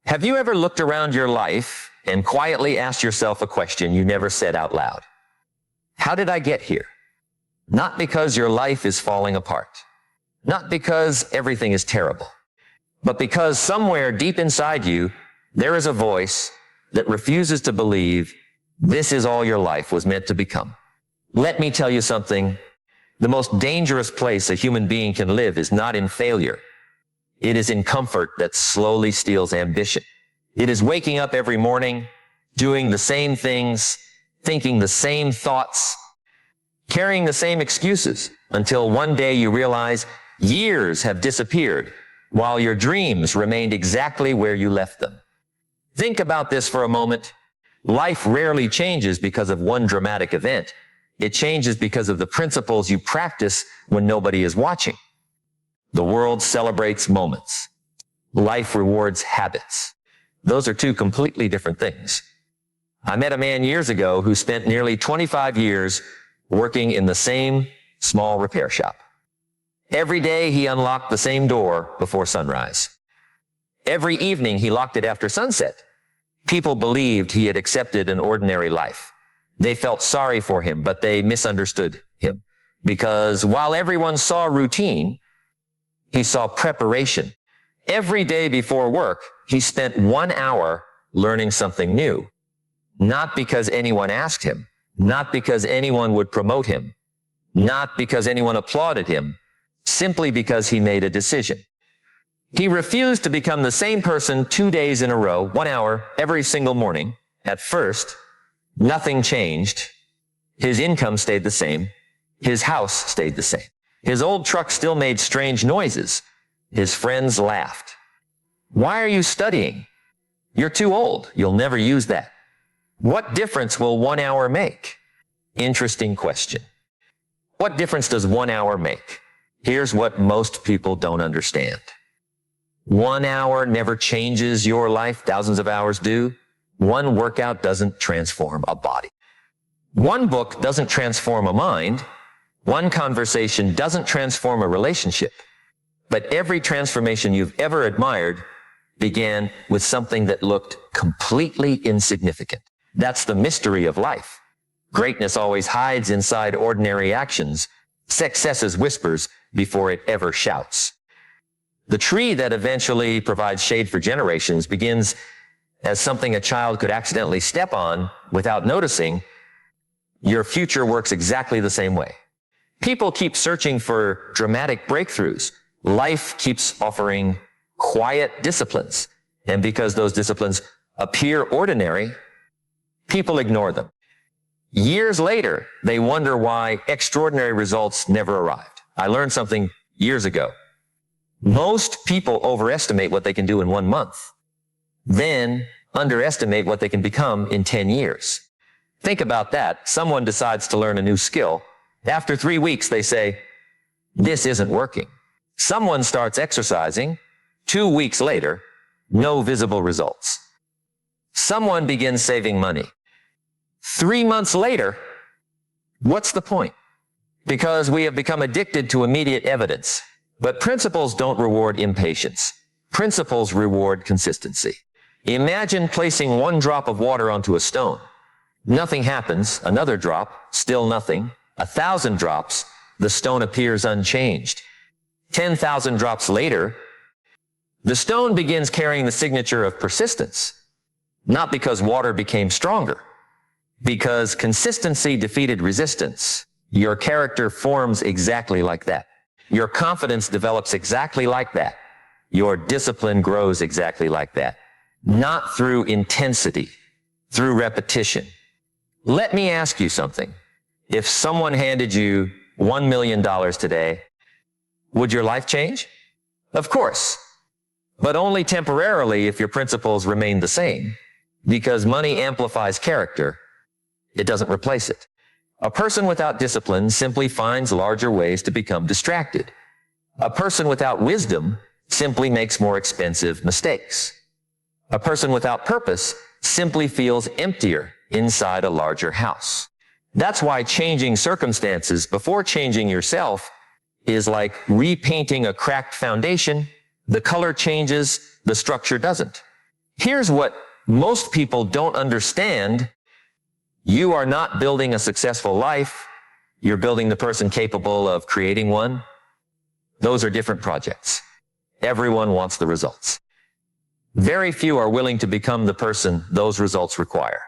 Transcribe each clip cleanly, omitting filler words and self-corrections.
Have you ever looked around your life and quietly asked yourself a question you never said out loud? How did I get here? Not because your life is falling apart, not because everything is terrible, but because somewhere deep inside you, there is a voice that refuses to believe this is all your life was meant to become. Let me tell you something. The most dangerous place a human being can live is not in failure. It is in comfort that slowly steals ambition. It is waking up every morning, doing the same things, thinking the same thoughts, carrying the same excuses, until one day you realize years have disappeared while your dreams remained exactly where you left them. Think about this for a moment. Life rarely changes because of one dramatic event. It changes because of the principles you practice when nobody is watching. The world celebrates moments. Life rewards habits. Those are two completely different things. I met a man years ago who spent nearly 25 years working in the same small repair shop. Every day he unlocked the same door before sunrise. Every evening he locked it after sunset. People believed he had accepted an ordinary life. They felt sorry for him, but they misunderstood him. Because while everyone saw routine, he saw preparation. Every day before work, he spent 1 hour learning something new. Not because anyone asked him, not because anyone would promote him, not because anyone applauded him, simply because he made a decision. He refused to become the same person 2 days in a row, 1 hour every single morning. At first, nothing changed. His income stayed the same. His house stayed the same. His old truck still made strange noises. His friends laughed. Why are you studying? You're too old. You'll never use that. What difference will 1 hour make? Interesting question. What difference does 1 hour make? Here's what most people don't understand. 1 hour never changes your life. Thousands of hours do. One workout doesn't transform a body. One book doesn't transform a mind. One conversation doesn't transform a relationship. But every transformation you've ever admired began with something that looked completely insignificant. That's the mystery of life. Greatness always hides inside ordinary actions. Success is whispers before it ever shouts. The tree that eventually provides shade for generations begins as something a child could accidentally step on without noticing. Your future works exactly the same way. People keep searching for dramatic breakthroughs. Life keeps offering quiet disciplines. And because those disciplines appear ordinary, people ignore them. Years later, they wonder why extraordinary results never arrived. I learned something years ago. Most people overestimate what they can do in 1 month, then underestimate what they can become in 10 years. Think about that. Someone decides to learn a new skill. After 3 weeks, they say, this isn't working. Someone starts exercising. 2 weeks later, no visible results. Someone begins saving money. 3 months later, what's the point? Because we have become addicted to immediate evidence. But principles don't reward impatience. Principles reward consistency. Imagine placing 1 drop of water onto a stone. Nothing happens. Another drop, still nothing. 1,000 drops, the stone appears unchanged. 10,000 drops later, the stone begins carrying the signature of persistence. Not because water became stronger, because consistency defeated resistance. Your character forms exactly like that. Your confidence develops exactly like that. Your discipline grows exactly like that. Not through intensity, through repetition. Let me ask you something. If someone handed you $1 million today, would your life change? Of course. But only temporarily if your principles remain the same. Because money amplifies character. It doesn't replace it. A person without discipline simply finds larger ways to become distracted. A person without wisdom simply makes more expensive mistakes. A person without purpose simply feels emptier inside a larger house. That's why changing circumstances before changing yourself is like repainting a cracked foundation. The color changes, the structure doesn't. Here's what most people don't understand. You are not building a successful life. You're building the person capable of creating one. Those are different projects. Everyone wants the results. Very few are willing to become the person those results require.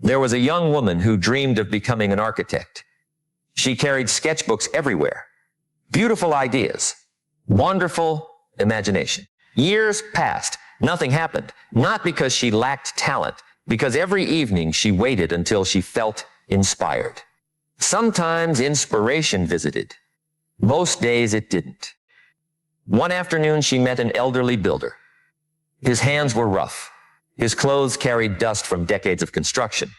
There was a young woman who dreamed of becoming an architect. She carried sketchbooks everywhere. Beautiful ideas. Wonderful imagination. Years passed. Nothing happened. Not because she lacked talent, because every evening she waited until she felt inspired. Sometimes inspiration visited. Most days it didn't. One afternoon she met an elderly builder. His hands were rough. His clothes carried dust from decades of construction.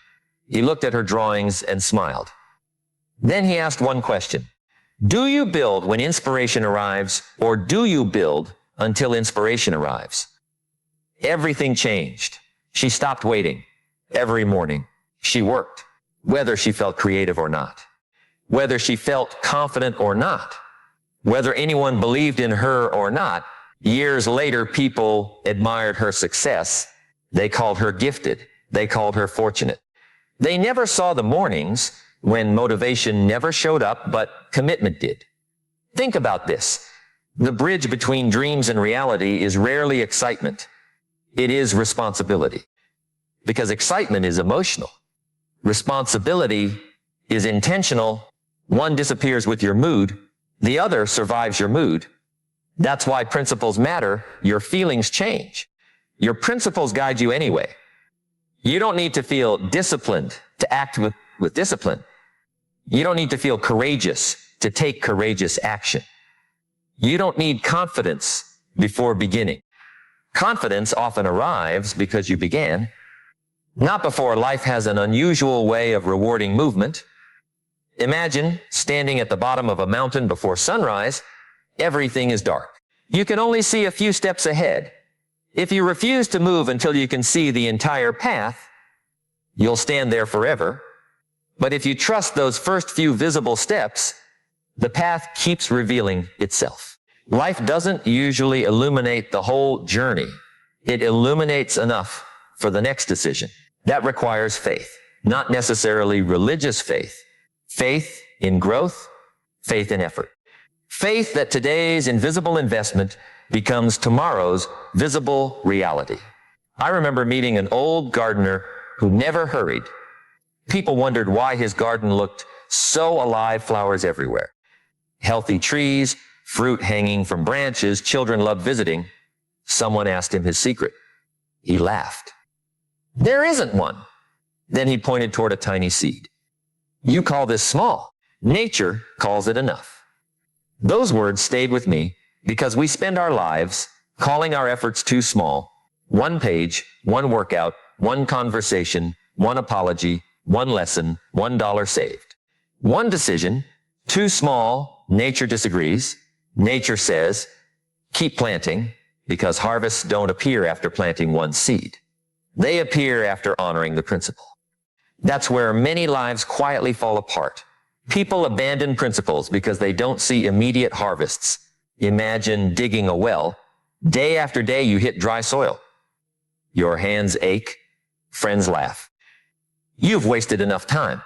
He looked at her drawings and smiled. Then he asked one question. Do you build when inspiration arrives, or do you build until inspiration arrives? Everything changed. She stopped waiting. Every morning, she worked, whether she felt creative or not, whether she felt confident or not, whether anyone believed in her or not. Years later, people admired her success. They called her gifted. They called her fortunate. They never saw the mornings when motivation never showed up, but commitment did. Think about this. The bridge between dreams and reality is rarely excitement. It is responsibility. Because excitement is emotional. Responsibility is intentional. One disappears with your mood. The other survives your mood. That's why principles matter. Your feelings change. Your principles guide you anyway. You don't need to feel disciplined to act with discipline. You don't need to feel courageous to take courageous action. You don't need confidence before beginning. Confidence often arrives because you began, not before life has an unusual way of rewarding movement. Imagine standing at the bottom of a mountain before sunrise. Everything is dark. You can only see a few steps ahead. If you refuse to move until you can see the entire path, you'll stand there forever. But if you trust those first few visible steps, the path keeps revealing itself. Life doesn't usually illuminate the whole journey. It illuminates enough for the next decision. That requires faith, not necessarily religious faith. Faith in growth, faith in effort. Faith that today's invisible investment becomes tomorrow's visible reality. I remember meeting an old gardener who never hurried. People wondered why his garden looked so alive, flowers everywhere. Healthy trees, fruit hanging from branches, children loved visiting. Someone asked him his secret. He laughed. There isn't one. Then he pointed toward a tiny seed. You call this small. Nature calls it enough. Those words stayed with me because we spend our lives calling our efforts too small. One page, one workout, one conversation, one apology, one lesson, $1 saved. One decision, too small. Nature disagrees. Nature says, keep planting, because harvests don't appear after planting one seed. They appear after honoring the principle. That's where many lives quietly fall apart. People abandon principles because they don't see immediate harvests. Imagine digging a well. Day after day you hit dry soil. Your hands ache. Friends laugh. You've wasted enough time.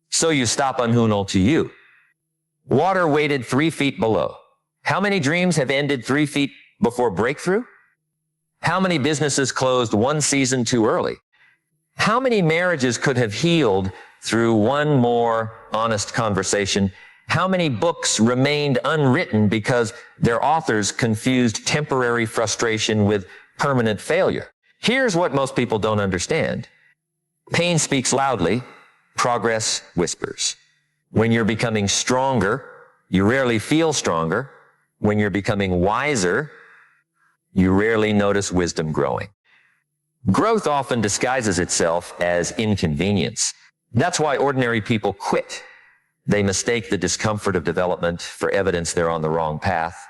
So you stop unhuno to you. Water waited 3 feet below. How many dreams have ended 3 feet before breakthrough? How many businesses closed one season too early? How many marriages could have healed through one more honest conversation? How many books remained unwritten because their authors confused temporary frustration with permanent failure? Here's what most people don't understand. Pain speaks loudly, progress whispers. When you're becoming stronger, you rarely feel stronger. When you're becoming wiser, you rarely notice wisdom growing. Growth often disguises itself as inconvenience. That's why ordinary people quit. They mistake the discomfort of development for evidence they're on the wrong path.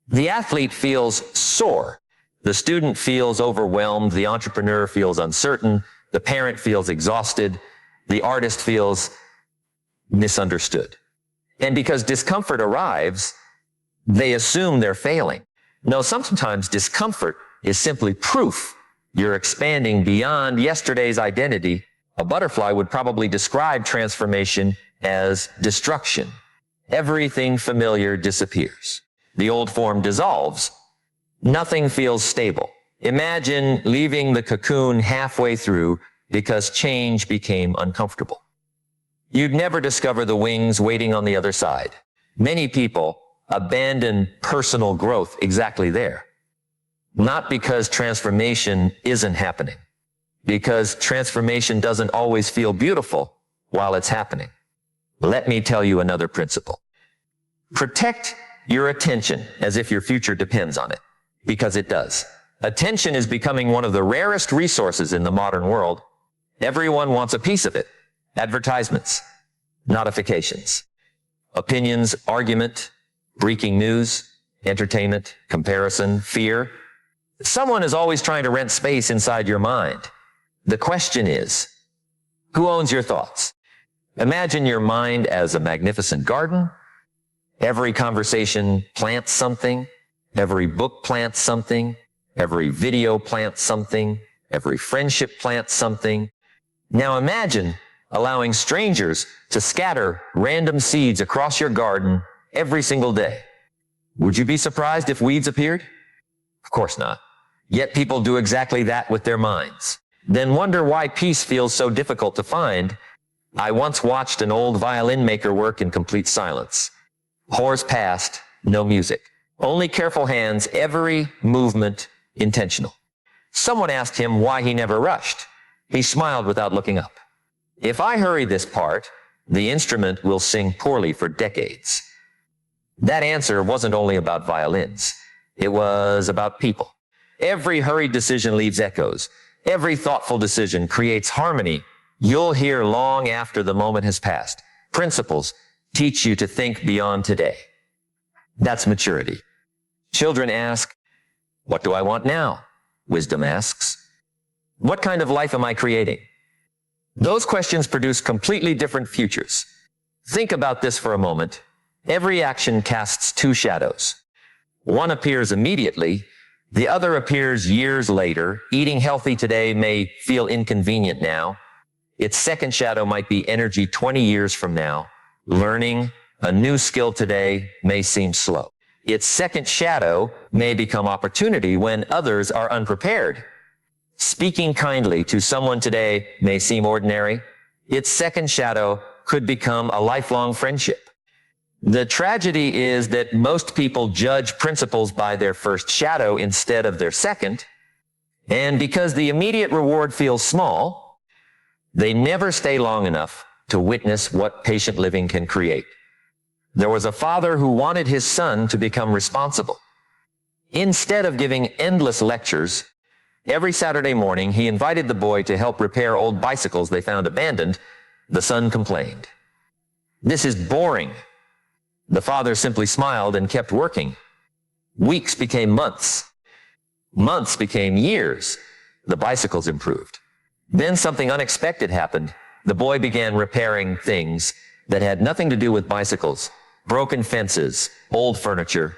The athlete feels sore. The student feels overwhelmed. The entrepreneur feels uncertain. The parent feels exhausted. The artist feels misunderstood. And because discomfort arrives, they assume they're failing. No, sometimes discomfort is simply proof You're expanding beyond yesterday's identity. A butterfly would probably describe transformation as destruction. Everything familiar disappears. The old form dissolves. Nothing feels stable. Imagine leaving the cocoon halfway through because change became uncomfortable. You'd never discover the wings waiting on the other side. Many people abandon personal growth exactly there. Not because transformation isn't happening, because transformation doesn't always feel beautiful while it's happening. Let me tell you another principle. Protect your attention as if your future depends on it, because it does. Attention is becoming one of the rarest resources in the modern world. Everyone wants a piece of it. Advertisements, notifications, opinions, argument, breaking news, entertainment, comparison, fear. Someone is always trying to rent space inside your mind. The question is, who owns your thoughts? Imagine your mind as a magnificent garden. Every conversation plants something. Every book plants something. Every video plants something. Every friendship plants something. Now imagine allowing strangers to scatter random seeds across your garden every single day. Would you be surprised if weeds appeared? Of course not. Yet people do exactly that with their minds. Then wonder why peace feels so difficult to find. I once watched an old violin maker work in complete silence. Hours passed, no music. Only careful hands, every movement intentional. Someone asked him why he never rushed. He smiled without looking up. If I hurry this part, the instrument will sing poorly for decades. That answer wasn't only about violins. It was about people. Every hurried decision leaves echoes. Every thoughtful decision creates harmony you'll hear long after the moment has passed. Principles teach you to think beyond today. That's maturity. Children ask, what do I want now? Wisdom asks, what kind of life am I creating? Those questions produce completely different futures. Think about this for a moment. Every action casts two shadows. One appears immediately. The other appears years later. Eating healthy today may feel inconvenient now. Its second shadow might be energy 20 years from now. Learning a new skill today may seem slow. Its second shadow may become opportunity when others are unprepared. Speaking kindly to someone today may seem ordinary. Its second shadow could become a lifelong friendship. The tragedy is that most people judge principles by their first shadow instead of their second. And because the immediate reward feels small, they never stay long enough to witness what patient living can create. There was a father who wanted his son to become responsible. Instead of giving endless lectures, every Saturday morning he invited the boy to help repair old bicycles they found abandoned. The son complained, "This is boring." The father simply smiled and kept working. Weeks became months. Months became years. The bicycles improved. Then something unexpected happened. The boy began repairing things that had nothing to do with bicycles. Broken fences, old furniture,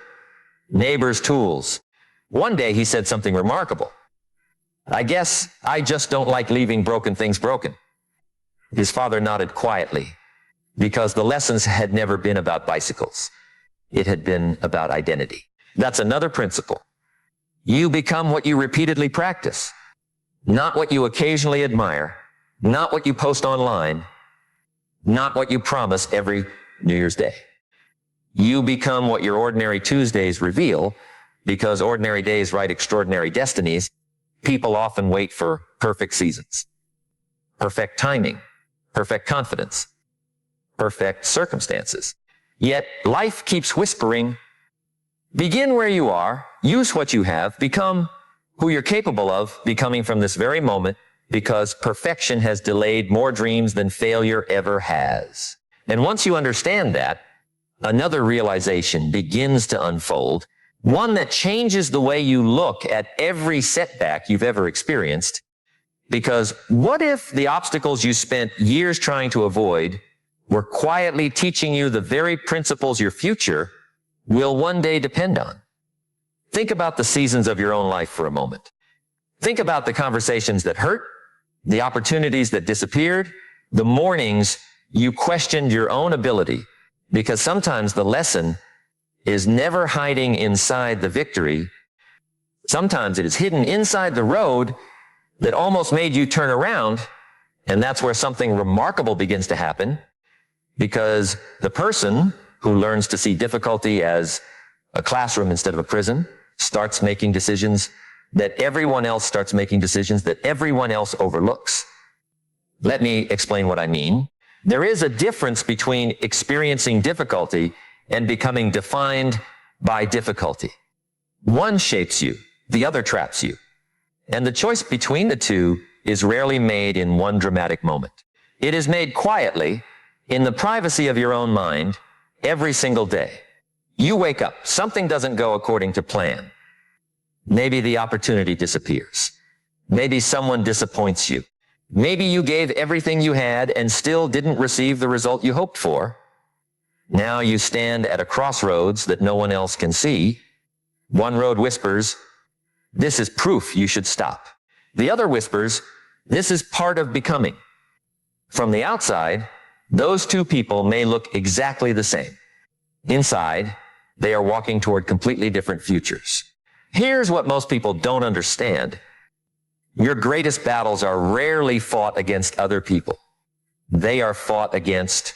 neighbors' tools. One day he said something remarkable. "I guess I just don't like leaving broken things broken." His father nodded quietly, because the lessons had never been about bicycles. It had been about identity. That's another principle. You become what you repeatedly practice, not what you occasionally admire, not what you post online, not what you promise every New Year's Day. You become what your ordinary Tuesdays reveal, because ordinary days write extraordinary destinies. People often wait for perfect seasons, perfect timing, perfect confidence, perfect circumstances. Yet life keeps whispering, begin where you are, use what you have, become who you're capable of becoming from this very moment, because perfection has delayed more dreams than failure ever has. And once you understand that, another realization begins to unfold, one that changes the way you look at every setback you've ever experienced. Because what if the obstacles you spent years trying to avoid were quietly teaching you the very principles your future will one day depend on? Think about the seasons of your own life for a moment. Think about the conversations that hurt, the opportunities that disappeared, the mornings you questioned your own ability, because sometimes the lesson is never hiding inside the victory. Sometimes it is hidden inside the road that almost made you turn around, and that's where something remarkable begins to happen, because the person who learns to see difficulty as a classroom instead of a prison starts making decisions that everyone else overlooks. Let me explain what I mean. There is a difference between experiencing difficulty and becoming defined by difficulty. One shapes you, the other traps you. And the choice between the two is rarely made in one dramatic moment. It is made quietly, in the privacy of your own mind, every single day. You wake up, something doesn't go according to plan. Maybe the opportunity disappears. Maybe someone disappoints you. Maybe you gave everything you had and still didn't receive the result you hoped for. Now you stand at a crossroads that no one else can see. One road whispers, "This is proof you should stop." The other whispers, "This is part of becoming." From the outside, those two people may look exactly the same. Inside, they are walking toward completely different futures. Here's what most people don't understand. Your greatest battles are rarely fought against other people. They are fought against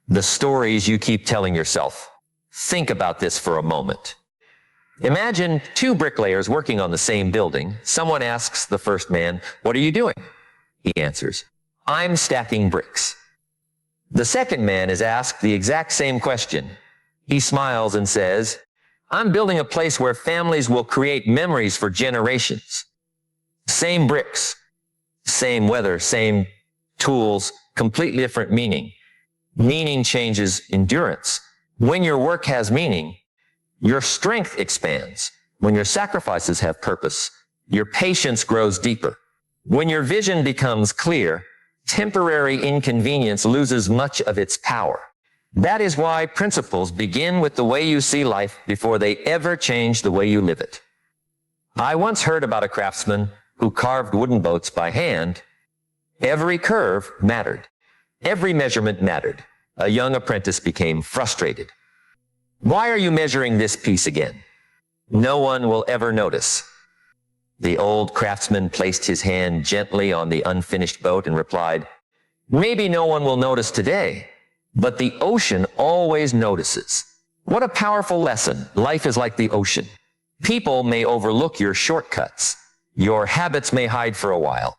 the stories you keep telling yourself. Think about this for a moment. Imagine two bricklayers working on the same building. Someone asks the first man, "What are you doing?" He answers, "I'm stacking bricks." The second man is asked the exact same question. He smiles and says, "I'm building a place where families will create memories for generations." Same bricks, same weather, same tools, completely different meaning. Meaning changes endurance. When your work has meaning, your strength expands. When your sacrifices have purpose, your patience grows deeper. When your vision becomes clear, temporary inconvenience loses much of its power. That is why principles begin with the way you see life before they ever change the way you live it. I once heard about a craftsman who carved wooden boats by hand. Every curve mattered. Every measurement mattered. A young apprentice became frustrated. "Why are you measuring this piece again? No one will ever notice." The old craftsman placed his hand gently on the unfinished boat and replied, "Maybe no one will notice today, but the ocean always notices." What a powerful lesson. Life is like the ocean. People may overlook your shortcuts. Your habits may hide for a while.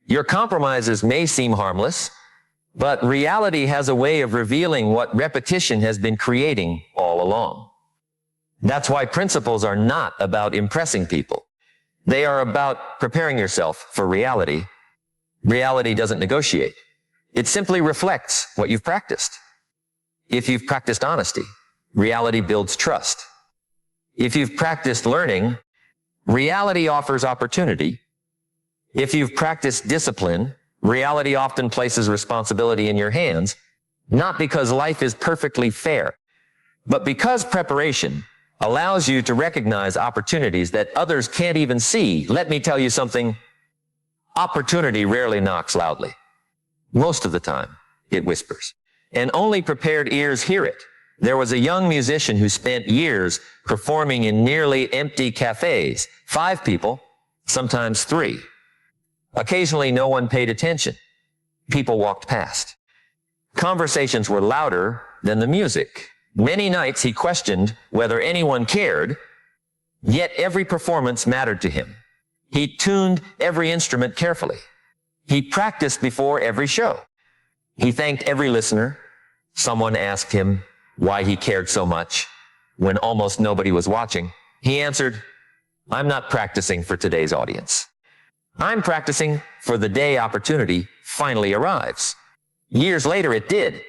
Your compromises may seem harmless, but reality has a way of revealing what repetition has been creating all along. That's why principles are not about impressing people. They are about preparing yourself for reality. Reality doesn't negotiate. It simply reflects what you've practiced. If you've practiced honesty, reality builds trust. If you've practiced learning, reality offers opportunity. If you've practiced discipline, reality often places responsibility in your hands, not because life is perfectly fair, but because preparation allows you to recognize opportunities that others can't even see. Let me tell you something. Opportunity rarely knocks loudly. Most of the time, it whispers. And only prepared ears hear it. There was a young musician who spent years performing in nearly empty cafes. 5 people, sometimes 3. Occasionally, no one paid attention. People walked past. Conversations were louder than the music. Many nights he questioned whether anyone cared, yet every performance mattered to him. He tuned every instrument carefully. He practiced before every show. He thanked every listener. Someone asked him why he cared so much when almost nobody was watching. He answered, "I'm not practicing for today's audience. I'm practicing for the day opportunity finally arrives." Years later, it did.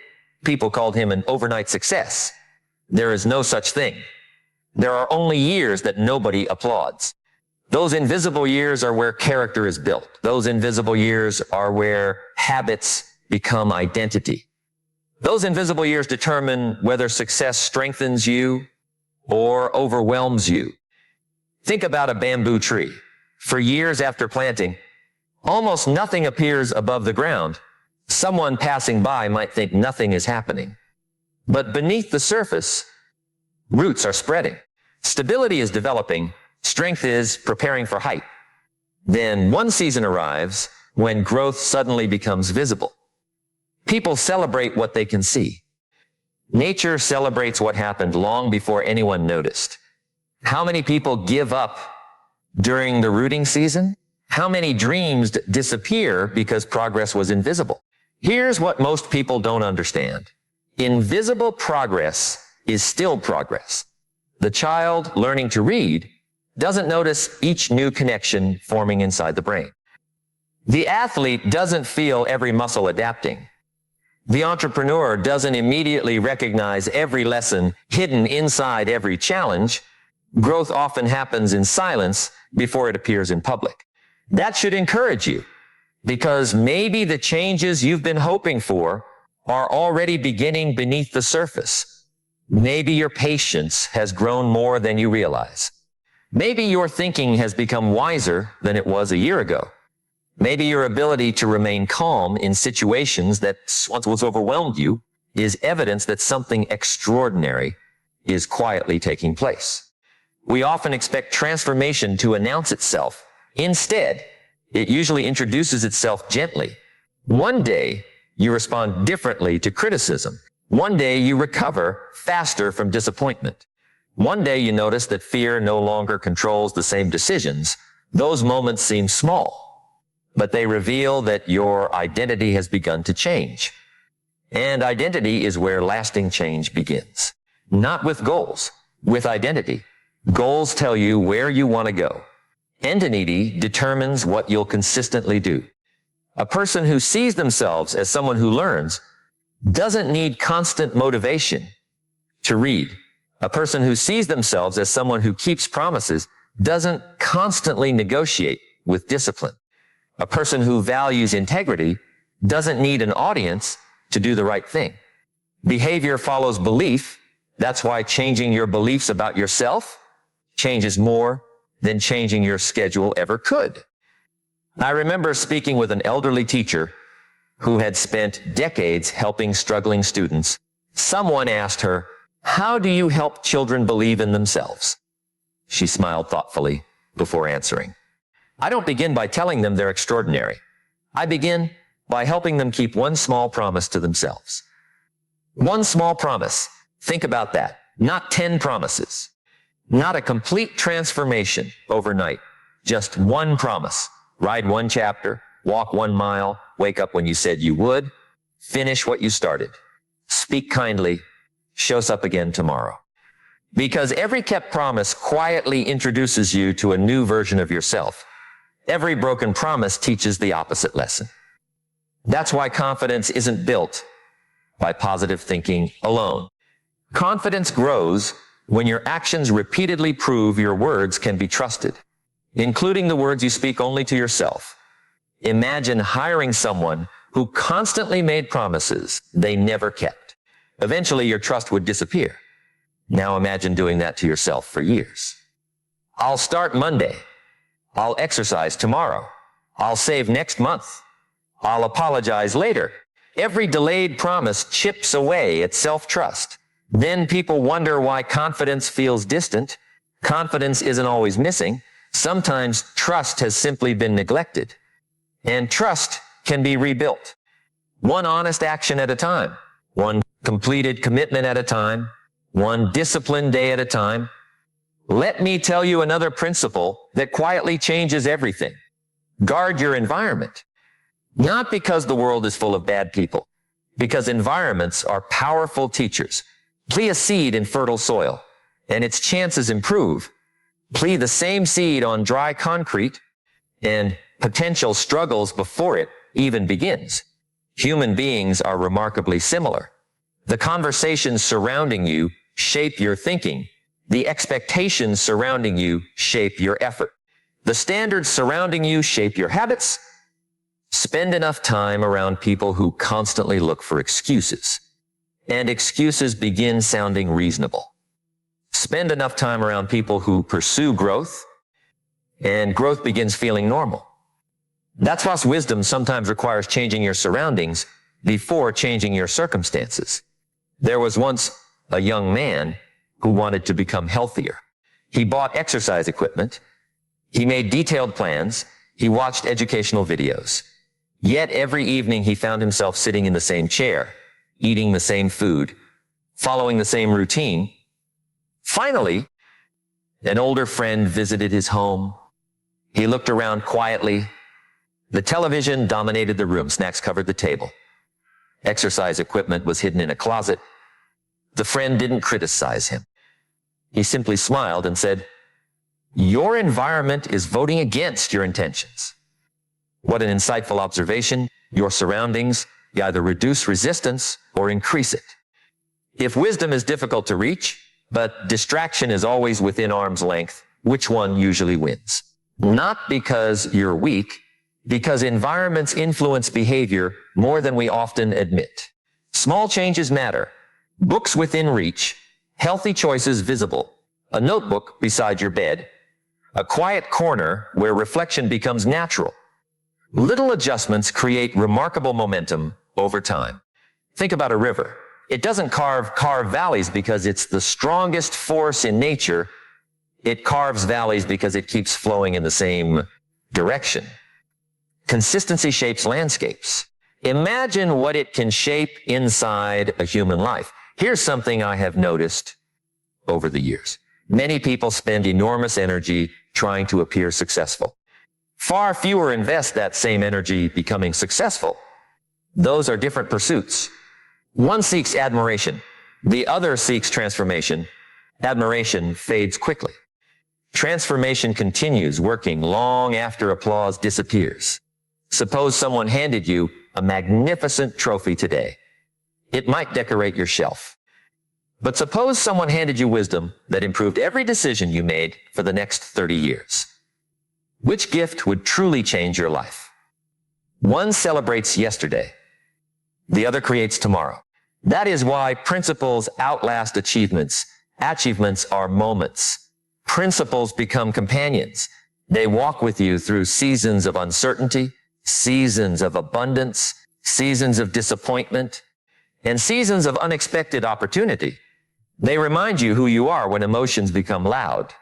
People called him an overnight success. There is no such thing. There are only years that nobody applauds. Those invisible years are where character is built. Those invisible years are where habits become identity. Those invisible years determine whether success strengthens you or overwhelms you. Think about a bamboo tree. For years after planting, almost nothing appears above the ground. Someone passing by might think nothing is happening. But beneath the surface, roots are spreading. Stability is developing. Strength is preparing for height. Then one season arrives when growth suddenly becomes visible. People celebrate what they can see. Nature celebrates what happened long before anyone noticed. How many people give up during the rooting season? How many dreams disappear because progress was invisible? Here's what most people don't understand. Invisible progress is still progress. The child learning to read doesn't notice each new connection forming inside the brain. The athlete doesn't feel every muscle adapting. The entrepreneur doesn't immediately recognize every lesson hidden inside every challenge. Growth often happens in silence before it appears in public. That should encourage you, because maybe the changes you've been hoping for are already beginning beneath the surface. Maybe your patience has grown more than you realize. Maybe your thinking has become wiser than it was a year ago. Maybe your ability to remain calm in situations that once overwhelmed you is evidence that something extraordinary is quietly taking place. We often expect transformation to announce itself. Instead, it usually introduces itself gently. One day, you respond differently to criticism. One day, you recover faster from disappointment. One day, you notice that fear no longer controls the same decisions. Those moments seem small, but they reveal that your identity has begun to change. And identity is where lasting change begins. Not with goals, with identity. Goals tell you where you want to go. Identity determines what you'll consistently do. A person who sees themselves as someone who learns doesn't need constant motivation to read. A person who sees themselves as someone who keeps promises doesn't constantly negotiate with discipline. A person who values integrity doesn't need an audience to do the right thing. Behavior follows belief. That's why changing your beliefs about yourself changes more than changing your schedule ever could. I remember speaking with an elderly teacher who had spent decades helping struggling students. Someone asked her, "How do you help children believe in themselves?" She smiled thoughtfully before answering. "I don't begin by telling them they're extraordinary. I begin by helping them keep one small promise to themselves." One small promise. Think about that. Not 10 promises. Not a complete transformation overnight. Just one promise. Write one chapter, walk 1 mile, wake up when you said you would, finish what you started. Speak kindly, shows up again tomorrow. Because every kept promise quietly introduces you to a new version of yourself. Every broken promise teaches the opposite lesson. That's why confidence isn't built by positive thinking alone. Confidence grows when your actions repeatedly prove your words can be trusted, including the words you speak only to yourself. Imagine hiring someone who constantly made promises they never kept. Eventually, your trust would disappear. Now imagine doing that to yourself for years. I'll start Monday. I'll exercise tomorrow. I'll save next month. I'll apologize later. Every delayed promise chips away at self-trust. Then people wonder why confidence feels distant. Confidence isn't always missing. Sometimes trust has simply been neglected. And trust can be rebuilt. One honest action at a time. One completed commitment at a time. One disciplined day at a time. Let me tell you another principle that quietly changes everything. Guard your environment. Not because the world is full of bad people, because environments are powerful teachers. Plant a seed in fertile soil, and its chances improve. Plant the same seed on dry concrete, and potential struggles before it even begins. Human beings are remarkably similar. The conversations surrounding you shape your thinking. The expectations surrounding you shape your effort. The standards surrounding you shape your habits. Spend enough time around people who constantly look for excuses, and excuses begin sounding reasonable. Spend enough time around people who pursue growth, and growth begins feeling normal. That's why wisdom sometimes requires changing your surroundings before changing your circumstances. There was once a young man who wanted to become healthier. He bought exercise equipment. He made detailed plans. He watched educational videos. Yet every evening he found himself sitting in the same chair, eating the same food, following the same routine. Finally, an older friend visited his home. He looked around quietly. The television dominated the room. Snacks covered the table. Exercise equipment was hidden in a closet. The friend didn't criticize him. He simply smiled and said, "Your environment is voting against your intentions." What an insightful observation. Your surroundings either reduce resistance or increase it. If wisdom is difficult to reach, but distraction is always within arm's length, which one usually wins? Not because you're weak, because environments influence behavior more than we often admit. Small changes matter. Books within reach, healthy choices visible, a notebook beside your bed, a quiet corner where reflection becomes natural. Little adjustments create remarkable momentum over time. Think about a river. It doesn't carve valleys because it's the strongest force in nature. It carves valleys because it keeps flowing in the same direction. Consistency shapes landscapes. Imagine what it can shape inside a human life. Here's something I have noticed over the years. Many people spend enormous energy trying to appear successful. Far fewer invest that same energy becoming successful. Those are different pursuits. One seeks admiration. The other seeks transformation. Admiration fades quickly. Transformation continues, working long after applause disappears. Suppose someone handed you a magnificent trophy today. It might decorate your shelf. But suppose someone handed you wisdom that improved every decision you made for the next 30 years. Which gift would truly change your life? One celebrates yesterday. The other creates tomorrow. That is why principles outlast achievements. Achievements are moments. Principles become companions. They walk with you through seasons of uncertainty, seasons of abundance, seasons of disappointment, and seasons of unexpected opportunity. They remind you who you are when emotions become loud,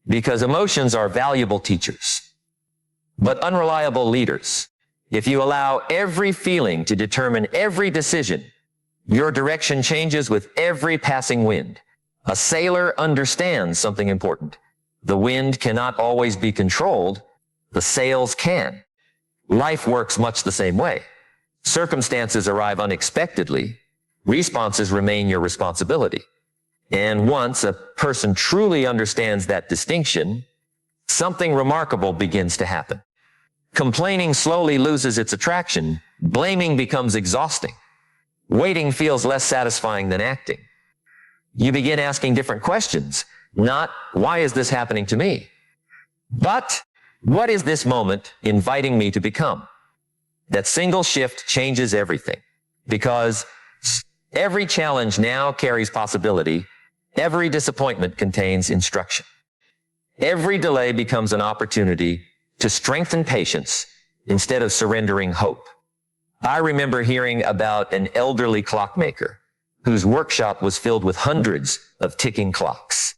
because emotions are valuable teachers, but unreliable leaders. If you allow every feeling to determine every decision, your direction changes with every passing wind. A sailor understands something important. The wind cannot always be controlled. The sails can. Life works much the same way. Circumstances arrive unexpectedly. Responses remain your responsibility. And once a person truly understands that distinction, something remarkable begins to happen. Complaining slowly loses its attraction. Blaming becomes exhausting. Waiting feels less satisfying than acting. You begin asking different questions. Not, why is this happening to me? But, what is this moment inviting me to become? That single shift changes everything. Because every challenge now carries possibility. Every disappointment contains instruction. Every delay becomes an opportunity to strengthen patience instead of surrendering hope. I remember hearing about an elderly clockmaker whose workshop was filled with hundreds of ticking clocks.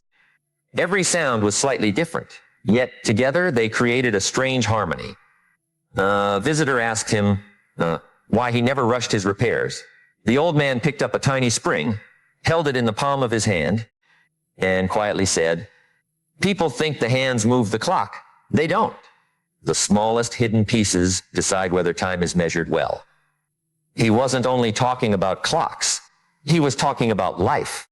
Every sound was slightly different, yet together they created a strange harmony. A visitor asked him why he never rushed his repairs. The old man picked up a tiny spring, held it in the palm of his hand, and quietly said, "People think the hands move the clock. They don't. The smallest hidden pieces decide whether time is measured well." He wasn't only talking about clocks. He was talking about life.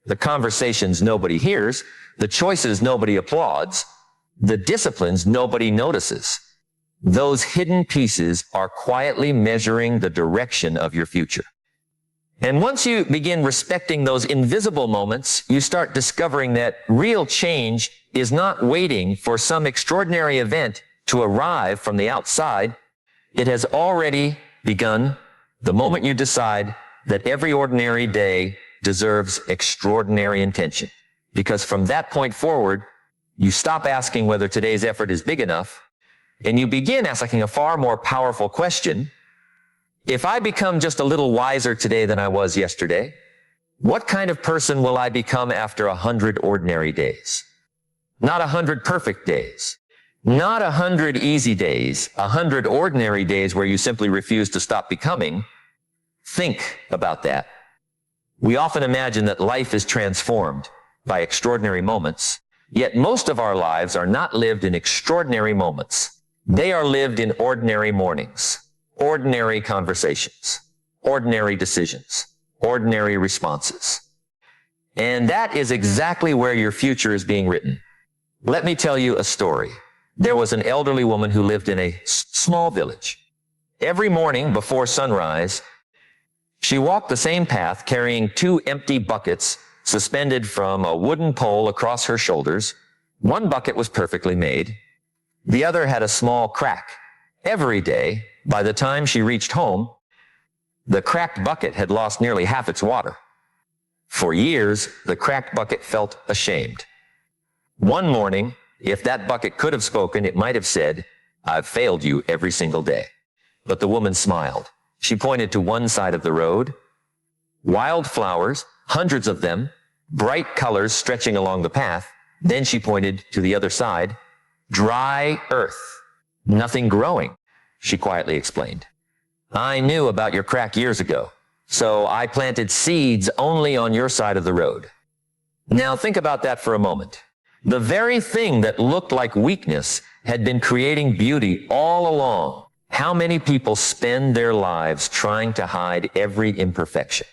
The conversations nobody hears, the choices nobody applauds, the disciplines nobody notices. Those hidden pieces are quietly measuring the direction of your future. And once you begin respecting those invisible moments, you start discovering that real change is not waiting for some extraordinary event to arrive from the outside. It has already begun the moment you decide that every ordinary day deserves extraordinary intention. Because from that point forward, You stop asking whether today's effort is big enough, and you begin asking a far more powerful question. If I become just a little wiser today than I was yesterday, what kind of person will I become after 100 ordinary days? Not 100 perfect days. Not 100 easy days, 100 ordinary days where you simply refuse to stop becoming. Think about that. We often imagine that life is transformed by extraordinary moments, yet most of our lives are not lived in extraordinary moments. They are lived in ordinary mornings, ordinary conversations, ordinary decisions, ordinary responses. And that is exactly where your future is being written. Let me tell you a story. There was an elderly woman who lived in a small village. Every morning before sunrise, she walked the same path carrying 2 empty buckets suspended from a wooden pole across her shoulders. One bucket was perfectly made. The other had a small crack. Every day, by the time she reached home, the cracked bucket had lost nearly half its water. For years, the cracked bucket felt ashamed. One morning, if that bucket could have spoken, it might have said, "I've failed you every single day." But the woman smiled. She pointed to one side of the road. Wild flowers, hundreds of them, bright colors stretching along the path. Then she pointed to the other side. Dry earth, nothing growing, she quietly explained. "I knew about your crack years ago, so I planted seeds only on your side of the road." Now think about that for a moment. The very thing that looked like weakness had been creating beauty all along. How many people spend their lives trying to hide every imperfection?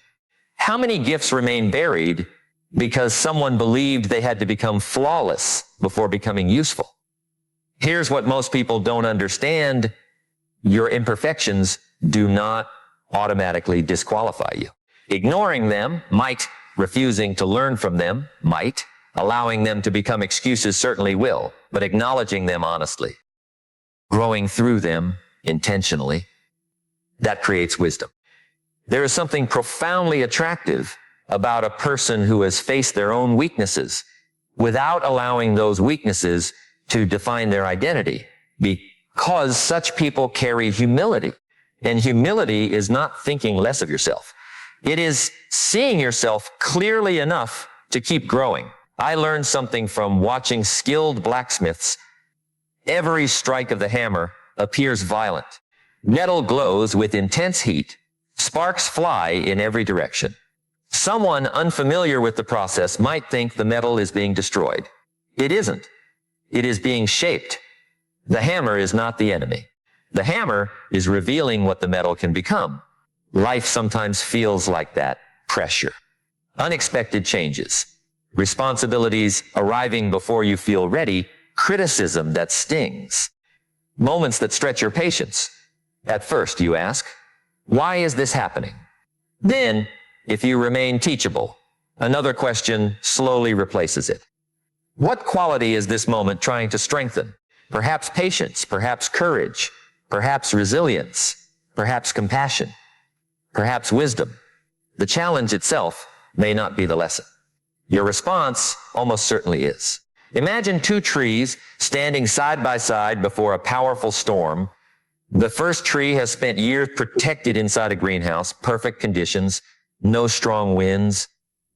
How many gifts remain buried because someone believed they had to become flawless before becoming useful? Here's what most people don't understand. Your imperfections do not automatically disqualify you. Ignoring them might, refusing to learn from them might, allowing them to become excuses certainly will, but acknowledging them honestly, growing through them intentionally, that creates wisdom. There is something profoundly attractive about a person who has faced their own weaknesses without allowing those weaknesses to define their identity, because such people carry humility. And humility is not thinking less of yourself. It is seeing yourself clearly enough to keep growing. I learned something from watching skilled blacksmiths. Every strike of the hammer appears violent. Metal glows with intense heat. Sparks fly in every direction. Someone unfamiliar with the process might think the metal is being destroyed. It isn't. It is being shaped. The hammer is not the enemy. The hammer is revealing what the metal can become. Life sometimes feels like that. Pressure. Unexpected changes. Responsibilities arriving before you feel ready. Criticism that stings. Moments that stretch your patience. At first, you ask, why is this happening? Then, if you remain teachable, another question slowly replaces it. What quality is this moment trying to strengthen? Perhaps patience, perhaps courage, perhaps resilience, perhaps compassion, perhaps wisdom. The challenge itself may not be the lesson. Your response almost certainly is. Imagine 2 trees standing side by side before a powerful storm. The first tree has spent years protected inside a greenhouse, perfect conditions, no strong winds,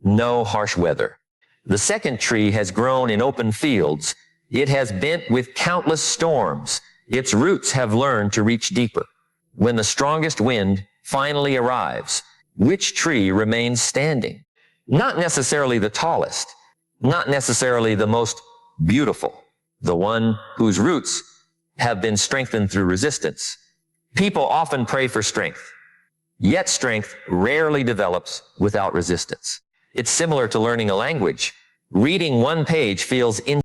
no harsh weather. The second tree has grown in open fields. It has bent with countless storms. Its roots have learned to reach deeper. When the strongest wind finally arrives, which tree remains standing? Not necessarily the tallest, not necessarily the most beautiful, the one whose roots have been strengthened through resistance. People often pray for strength, yet strength rarely develops without resistance. It's similar to learning a language. Reading one page feels